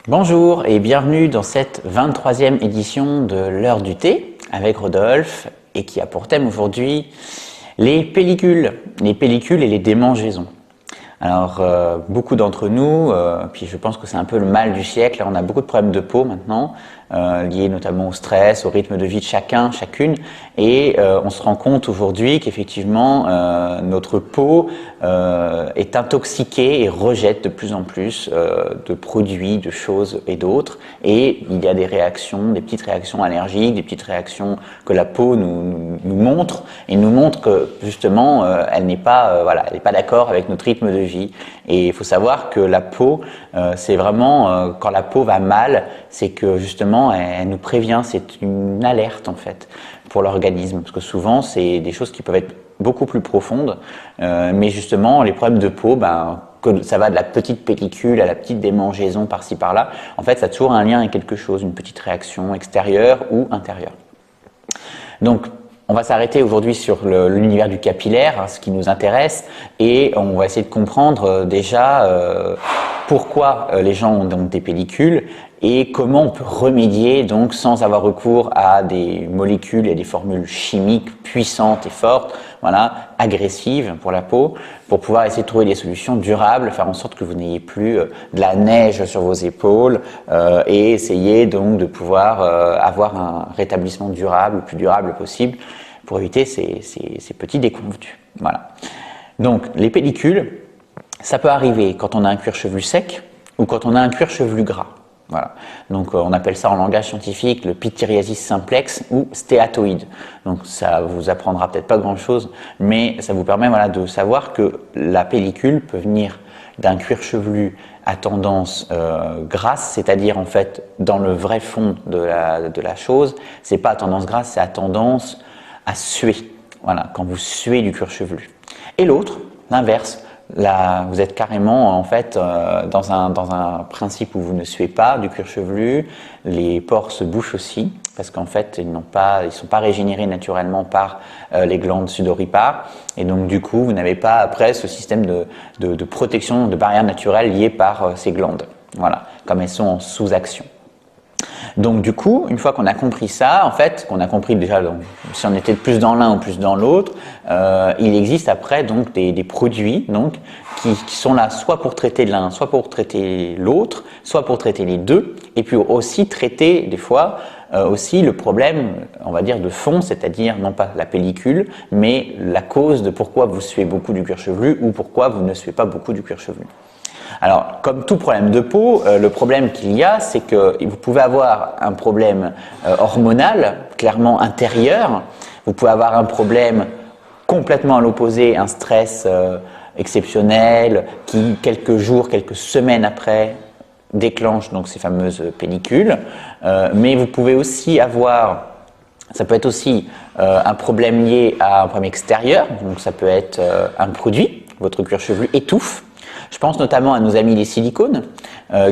Bonjour et bienvenue dans cette 23e édition de l'heure du thé avec Rodolphe et qui a pour thème aujourd'hui les pellicules et les démangeaisons. Alors beaucoup d'entre nous, puis je pense que c'est un peu le mal du siècle, on a beaucoup de problèmes de peau maintenant, liés notamment au stress, au rythme de vie de chacun, chacune, et on se rend compte aujourd'hui qu'effectivement notre peau est intoxiquée et rejette de plus en plus de produits, de choses et d'autres, et il y a des réactions, des petites réactions allergiques, des petites réactions que la peau nous montre, et nous montre que justement elle n'est pas, elle n'est pas d'accord avec notre rythme de vie. Et il faut savoir que la peau, c'est vraiment, quand la peau va mal, c'est que justement elle nous prévient, c'est une alerte en fait pour l'organisme, parce que souvent c'est des choses qui peuvent être beaucoup plus profondes, mais justement les problèmes de peau, que ça va de la petite pellicule à la petite démangeaison par-ci par-là, en fait ça a toujours un lien avec quelque chose, une petite réaction extérieure ou intérieure. Donc on va s'arrêter aujourd'hui sur l'univers du capillaire, ce qui nous intéresse, et on va essayer de comprendre déjà pourquoi les gens ont donc des pellicules et comment on peut remédier donc sans avoir recours à des molécules et des formules chimiques puissantes et fortes, agressives pour la peau, pour pouvoir essayer de trouver des solutions durables, faire en sorte que vous n'ayez plus de la neige sur vos épaules et essayer donc de pouvoir avoir un rétablissement durable, le plus durable possible, pour éviter ces petits déconvenus. Voilà. Donc les pellicules, ça peut arriver quand on a un cuir chevelu sec ou quand on a un cuir chevelu gras. Voilà. Donc on appelle ça en langage scientifique le pityriasis simplex ou stéatoïde. Donc ça vous apprendra peut-être pas grand-chose, mais ça vous permet de savoir que la pellicule peut venir d'un cuir chevelu à tendance grasse, c'est-à-dire en fait dans le vrai fond de la chose, c'est pas à tendance grasse, c'est à tendance à suer. Voilà, quand vous suez du cuir chevelu. Et l'autre, l'inverse. Là, vous êtes carrément en fait dans un principe où vous ne suez pas du cuir chevelu, les pores se bouchent aussi parce qu'en fait ils sont pas régénérés naturellement par les glandes sudoripares et donc du coup vous n'avez pas après ce système de protection, de barrière naturelle liée par ces glandes. Voilà, comme elles sont en sous-action. Donc du coup, une fois qu'on a compris ça, en fait, qu'on a compris déjà si on était plus dans l'un ou plus dans l'autre, il existe après donc des produits qui sont là soit pour traiter l'un, soit pour traiter l'autre, soit pour traiter les deux, et puis aussi traiter des fois aussi le problème, on va dire de fond, c'est-à-dire non pas la pellicule, mais la cause de pourquoi vous suez beaucoup du cuir chevelu ou pourquoi vous ne suez pas beaucoup du cuir chevelu. Alors, comme tout problème de peau, le problème qu'il y a, c'est que vous pouvez avoir un problème hormonal, clairement intérieur. Vous pouvez avoir un problème complètement à l'opposé, un stress exceptionnel qui, quelques jours, quelques semaines après, déclenche donc ces fameuses pellicules. Mais vous pouvez aussi avoir, ça peut être aussi un problème lié à un problème extérieur. Donc, ça peut être un produit, votre cuir chevelu étouffe. Je pense notamment à nos amis les silicones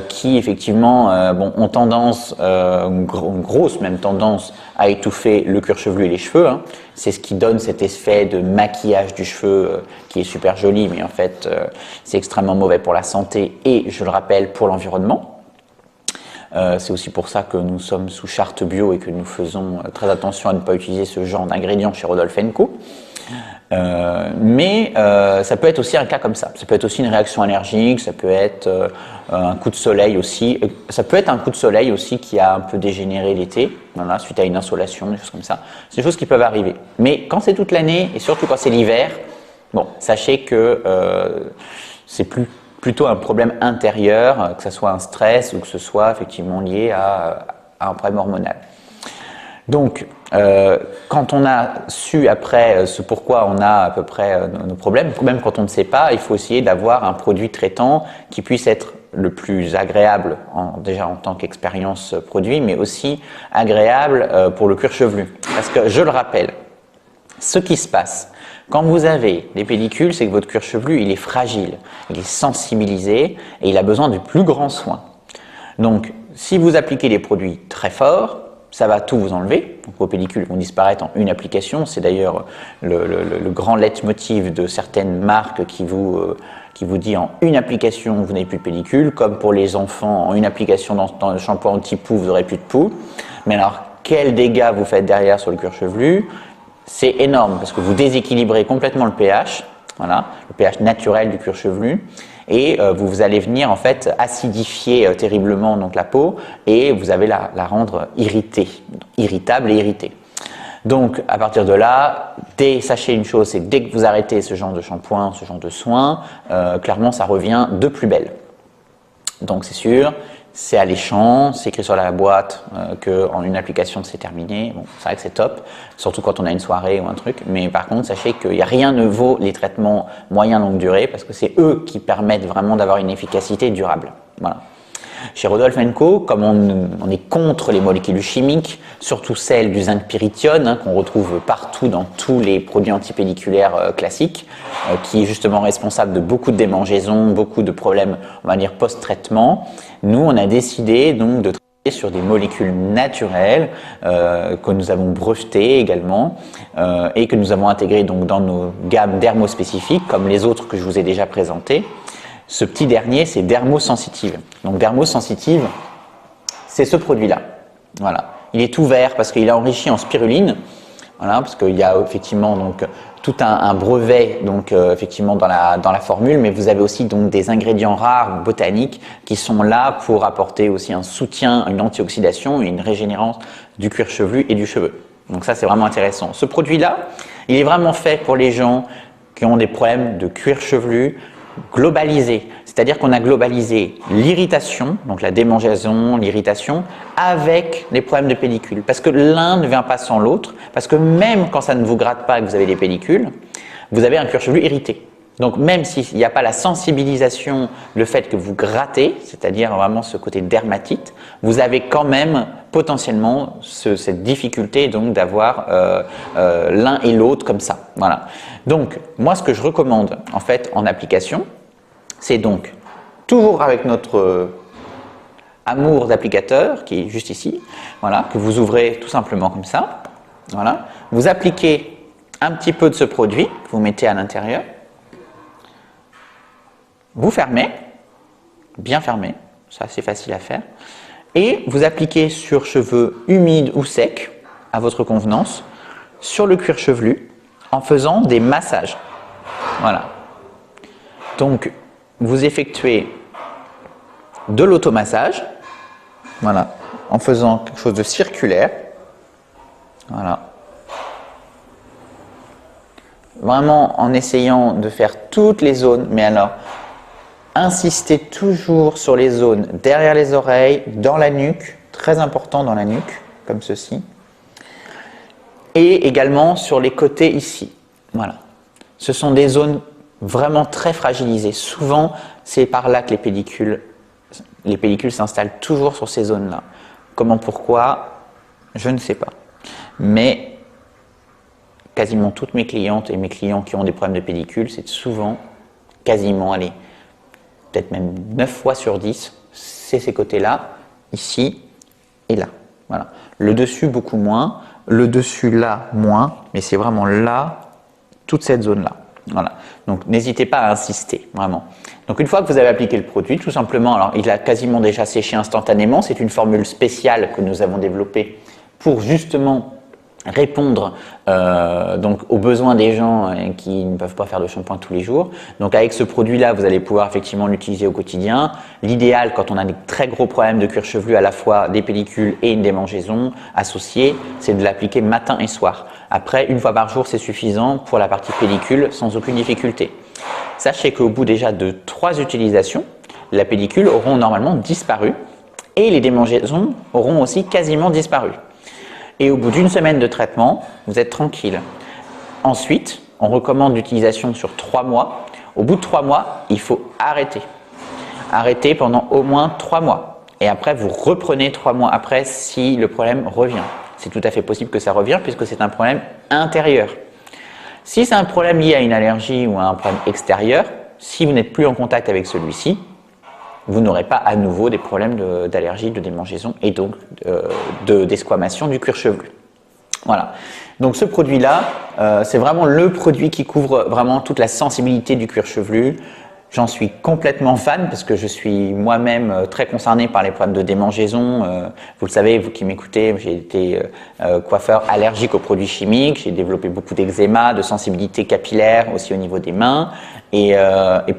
qui effectivement ont tendance, une grosse même tendance à étouffer le cuir chevelu et les cheveux. C'est ce qui donne cet effet de maquillage du cheveu qui est super joli, mais en fait c'est extrêmement mauvais pour la santé et, je le rappelle, pour l'environnement. C'est aussi pour ça que nous sommes sous charte bio et que nous faisons très attention à ne pas utiliser ce genre d'ingrédients chez Rodolphe & Co. Mais ça peut être aussi un cas comme ça. Ça peut être aussi une réaction allergique, ça peut être un coup de soleil aussi. Ça peut être un coup de soleil aussi qui a un peu dégénéré l'été, suite à une insolation, des choses comme ça. C'est des choses qui peuvent arriver. Mais quand c'est toute l'année, et surtout quand c'est l'hiver, sachez que c'est plutôt un problème intérieur, que ce soit un stress ou que ce soit effectivement lié à un problème hormonal. Donc, quand on a su après ce pourquoi on a à peu près nos problèmes, même quand on ne sait pas, il faut essayer d'avoir un produit traitant qui puisse être le plus agréable, déjà en tant qu'expérience produit, mais aussi agréable pour le cuir chevelu. Parce que, je le rappelle, ce qui se passe quand vous avez des pellicules, c'est que votre cuir chevelu, il est fragile, il est sensibilisé et il a besoin du plus grand soin. Donc, si vous appliquez des produits très forts, ça va tout vous enlever. Donc, vos pellicules vont disparaître en une application. C'est d'ailleurs le grand leitmotiv de certaines marques qui vous dit en une application vous n'avez plus de pellicule, comme pour les enfants en une application dans le shampoing anti-poux vous n'aurez plus de poux. Mais alors quels dégâts vous faites derrière sur le cuir chevelu? C'est énorme parce que vous déséquilibrez complètement le pH, voilà, le pH naturel du cuir chevelu, et vous allez venir en fait acidifier terriblement donc la peau et vous allez la rendre irritable et irritée. Donc à partir de là, sachez une chose, c'est que dès que vous arrêtez ce genre de shampoing, ce genre de soins, clairement ça revient de plus belle. Donc c'est sûr, c'est alléchant, c'est écrit sur la boîte qu'en une application c'est terminé. Bon, c'est vrai que c'est top, surtout quand on a une soirée ou un truc, mais par contre sachez que rien ne vaut les traitements moyen longue durée parce que c'est eux qui permettent vraiment d'avoir une efficacité durable. Voilà. Chez Rodolphe & Co, comme on est contre les molécules chimiques, surtout celles du zinc pyrithione qu'on retrouve partout dans tous les produits antipelliculaires classiques, qui est justement responsable de beaucoup de démangeaisons, beaucoup de problèmes, on va dire post-traitement, nous on a décidé donc de travailler sur des molécules naturelles que nous avons brevetées également et que nous avons intégrées donc dans nos gammes dermospécifiques comme les autres que je vous ai déjà présentées. Ce petit dernier, c'est Dermosensitive. Donc Dermosensitive, c'est ce produit-là. Voilà. Il est tout vert parce qu'il est enrichi en spiruline. Voilà, parce qu'il y a effectivement donc tout un brevet donc effectivement dans la formule, mais vous avez aussi donc des ingrédients rares botaniques qui sont là pour apporter aussi un soutien, une antioxydation et une régénérance du cuir chevelu et du cheveu. Donc ça, c'est vraiment intéressant. Ce produit-là, il est vraiment fait pour les gens qui ont des problèmes de cuir chevelu globalisé, c'est-à-dire qu'on a globalisé l'irritation, donc la démangeaison, l'irritation, avec les problèmes de pellicule, parce que l'un ne vient pas sans l'autre, parce que même quand ça ne vous gratte pas et que vous avez des pellicules, vous avez un cuir chevelu irrité. Donc même s'il n'y a pas la sensibilisation, le fait que vous grattez, c'est-à-dire vraiment ce côté dermatite, vous avez quand même potentiellement cette difficulté donc d'avoir l'un et l'autre comme ça. Voilà. Donc moi ce que je recommande en fait en application, c'est donc toujours avec notre amour d'applicateur qui est juste ici, voilà, que vous ouvrez tout simplement comme ça. Voilà. Vous appliquez un petit peu de ce produit que vous mettez à l'intérieur. Vous fermez, bien fermé, c'est assez facile à faire, et vous appliquez sur cheveux humides ou secs, à votre convenance, sur le cuir chevelu, en faisant des massages. Voilà. Donc, vous effectuez de l'automassage, voilà, en faisant quelque chose de circulaire, voilà. Vraiment en essayant de faire toutes les zones, mais alors, insistez toujours sur les zones derrière les oreilles, dans la nuque, très important dans la nuque, comme ceci, et également sur les côtés ici. Voilà. Ce sont des zones vraiment très fragilisées. Souvent, c'est par là que les pellicules s'installent toujours sur ces zones-là. Comment, pourquoi, je ne sais pas. Mais quasiment toutes mes clientes et mes clients qui ont des problèmes de pellicule, c'est souvent, quasiment, allez, peut-être même 9 fois sur 10, c'est ces côtés-là, ici et là. Voilà. Le dessus, beaucoup moins. Le dessus, là, moins. Mais c'est vraiment là, toute cette zone-là. Voilà. Donc, n'hésitez pas à insister, vraiment. Donc, une fois que vous avez appliqué le produit, tout simplement, alors il a quasiment déjà séché instantanément. C'est une formule spéciale que nous avons développée pour justement répondre donc aux besoins des gens qui ne peuvent pas faire de shampoing tous les jours. Donc avec ce produit-là, vous allez pouvoir effectivement l'utiliser au quotidien. L'idéal, quand on a des très gros problèmes de cuir chevelu, à la fois des pellicules et une démangeaison associée, c'est de l'appliquer matin et soir. Après, une fois par jour, c'est suffisant pour la partie pellicule sans aucune difficulté. Sachez qu'au bout déjà de 3 utilisations, la pellicule auront normalement disparu et les démangeaisons auront aussi quasiment disparu. Et au bout d'une semaine de traitement, vous êtes tranquille. Ensuite, on recommande l'utilisation sur 3 mois. Au bout de 3 mois, il faut arrêter. Arrêter pendant au moins 3 mois. Et après, vous reprenez 3 mois après si le problème revient. C'est tout à fait possible que ça revienne puisque c'est un problème intérieur. Si c'est un problème lié à une allergie ou à un problème extérieur, si vous n'êtes plus en contact avec celui-ci, vous n'aurez pas à nouveau des problèmes d'allergie, de démangeaison et donc d'esquamation du cuir chevelu. Voilà. Donc ce produit-là, c'est vraiment le produit qui couvre vraiment toute la sensibilité du cuir chevelu. J'en suis complètement fan parce que je suis moi-même très concerné par les problèmes de démangeaison. Vous le savez, vous qui m'écoutez, j'ai été coiffeur allergique aux produits chimiques. J'ai développé beaucoup d'eczéma, de sensibilité capillaire aussi au niveau des mains. Et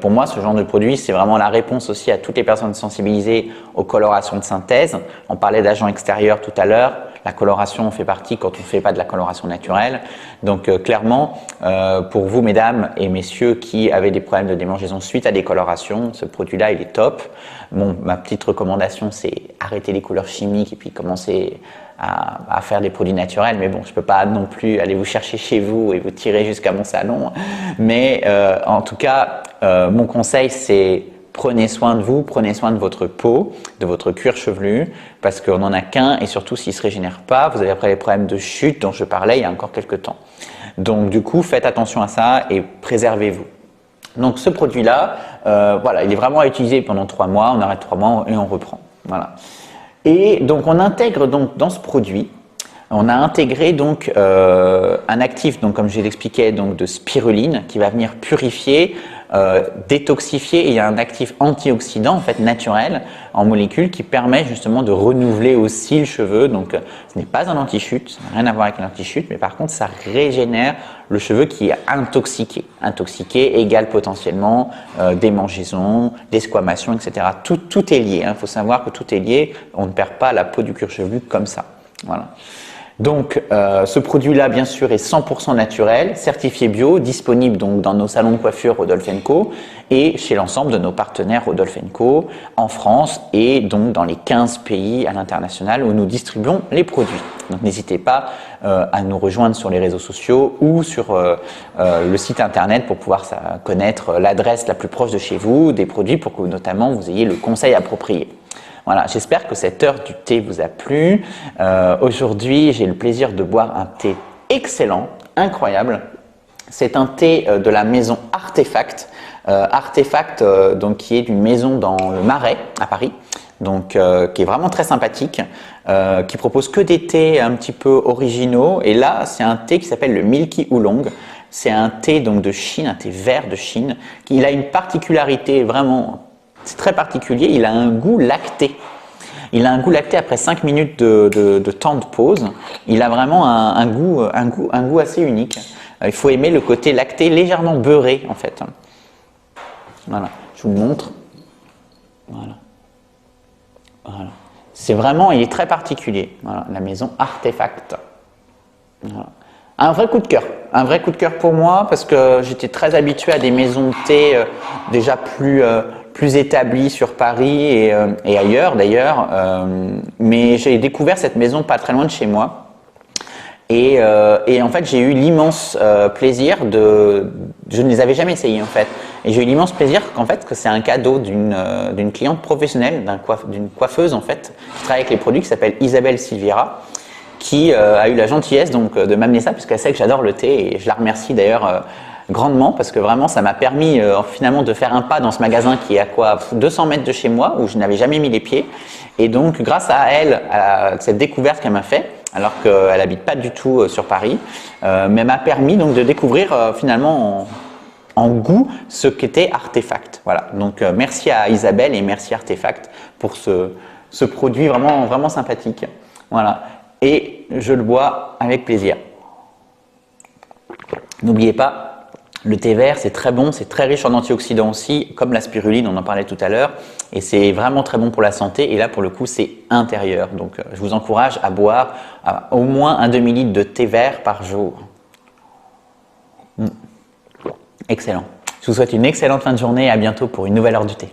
pour moi, ce genre de produit, c'est vraiment la réponse aussi à toutes les personnes sensibilisées aux colorations de synthèse. On parlait d'agents extérieurs tout à l'heure. La coloration fait partie quand on ne fait pas de la coloration naturelle. Donc clairement, pour vous mesdames et messieurs qui avaient des problèmes de démangeaison suite à des colorations, ce produit-là, il est top. Bon, ma petite recommandation, c'est arrêter les couleurs chimiques et puis commencer à faire des produits naturels. Mais bon, je ne peux pas non plus aller vous chercher chez vous et vous tirer jusqu'à mon salon. Mais en tout cas, mon conseil, c'est prenez soin de vous, prenez soin de votre peau, de votre cuir chevelu, parce qu'on n'en a qu'un et surtout s'il ne se régénère pas, vous avez après les problèmes de chute dont je parlais il y a encore quelques temps. Donc du coup, faites attention à ça et préservez-vous. Donc ce produit-là, voilà, il est vraiment à utiliser pendant 3 mois, on arrête 3 mois et on reprend. Voilà. Et donc on intègre donc dans ce produit, on a intégré donc un actif, donc comme je l'expliquais, donc de spiruline qui va venir purifier, détoxifier. Et il y a un actif antioxydant en fait naturel en molécule qui permet justement de renouveler aussi le cheveu. Donc ce n'est pas un anti-chute, ça n'a rien à voir avec l'anti-chute, mais par contre ça régénère le cheveu qui est intoxiqué. Intoxiqué égale potentiellement démangeaison, desquamation, etc. Tout est lié. Il faut savoir que tout est lié. On ne perd pas la peau du cuir chevelu comme ça. Voilà. Donc, ce produit-là, bien sûr, est 100% naturel, certifié bio, disponible donc dans nos salons de coiffure Rodolphe & Co et chez l'ensemble de nos partenaires Rodolphe & Co en France et donc dans les 15 pays à l'international où nous distribuons les produits. Donc, n'hésitez pas à nous rejoindre sur les réseaux sociaux ou sur le site internet pour pouvoir connaître l'adresse la plus proche de chez vous des produits pour que notamment vous ayez le conseil approprié. Voilà, j'espère que cette heure du thé vous a plu. Aujourd'hui, j'ai le plaisir de boire un thé excellent, incroyable. C'est un thé de la maison Artefact. Artefact, donc, qui est d'une maison dans le Marais, à Paris, donc, qui est vraiment très sympathique, qui propose que des thés un petit peu originaux. Et là, c'est un thé qui s'appelle le Milky Oolong. C'est un thé donc, de Chine, un thé vert de Chine. Il a une particularité vraiment... C'est très particulier, il a un goût lacté. Il a un goût lacté après 5 minutes de temps de pause. Il a vraiment un goût assez unique. Il faut aimer le côté lacté légèrement beurré en fait. Voilà, je vous le montre. Voilà. Voilà. C'est vraiment, il est très particulier. Voilà, la maison Artefact. Voilà. Un vrai coup de cœur pour moi parce que j'étais très habitué à des maisons de thé déjà plus établies sur Paris et ailleurs d'ailleurs, mais j'ai découvert cette maison pas très loin de chez moi et en fait j'ai eu l'immense plaisir je ne les avais jamais essayés en fait, et j'ai eu l'immense plaisir que c'est un cadeau d'une cliente professionnelle, d'une coiffeuse en fait, qui travaille avec les produits, qui s'appelle Isabelle Silveira, qui a eu la gentillesse donc de m'amener ça puisqu'elle sait que j'adore le thé et je la remercie d'ailleurs grandement parce que vraiment ça m'a permis finalement de faire un pas dans ce magasin qui est à quoi 200 mètres de chez moi où je n'avais jamais mis les pieds, et donc grâce à elle, à cette découverte qu'elle m'a fait alors qu'elle habite pas du tout sur Paris, mais m'a permis donc de découvrir finalement en goût ce qu'était Artefact. Voilà, donc merci à Isabelle et merci Artefact pour ce produit vraiment sympathique. Voilà. Et je le bois avec plaisir. N'oubliez pas, le thé vert c'est très bon, c'est très riche en antioxydants aussi, comme la spiruline, on en parlait tout à l'heure, et c'est vraiment très bon pour la santé, et là pour le coup c'est intérieur. Donc je vous encourage à boire au moins un demi-litre de thé vert par jour. Excellent. Je vous souhaite une excellente fin de journée et à bientôt pour une nouvelle heure du thé.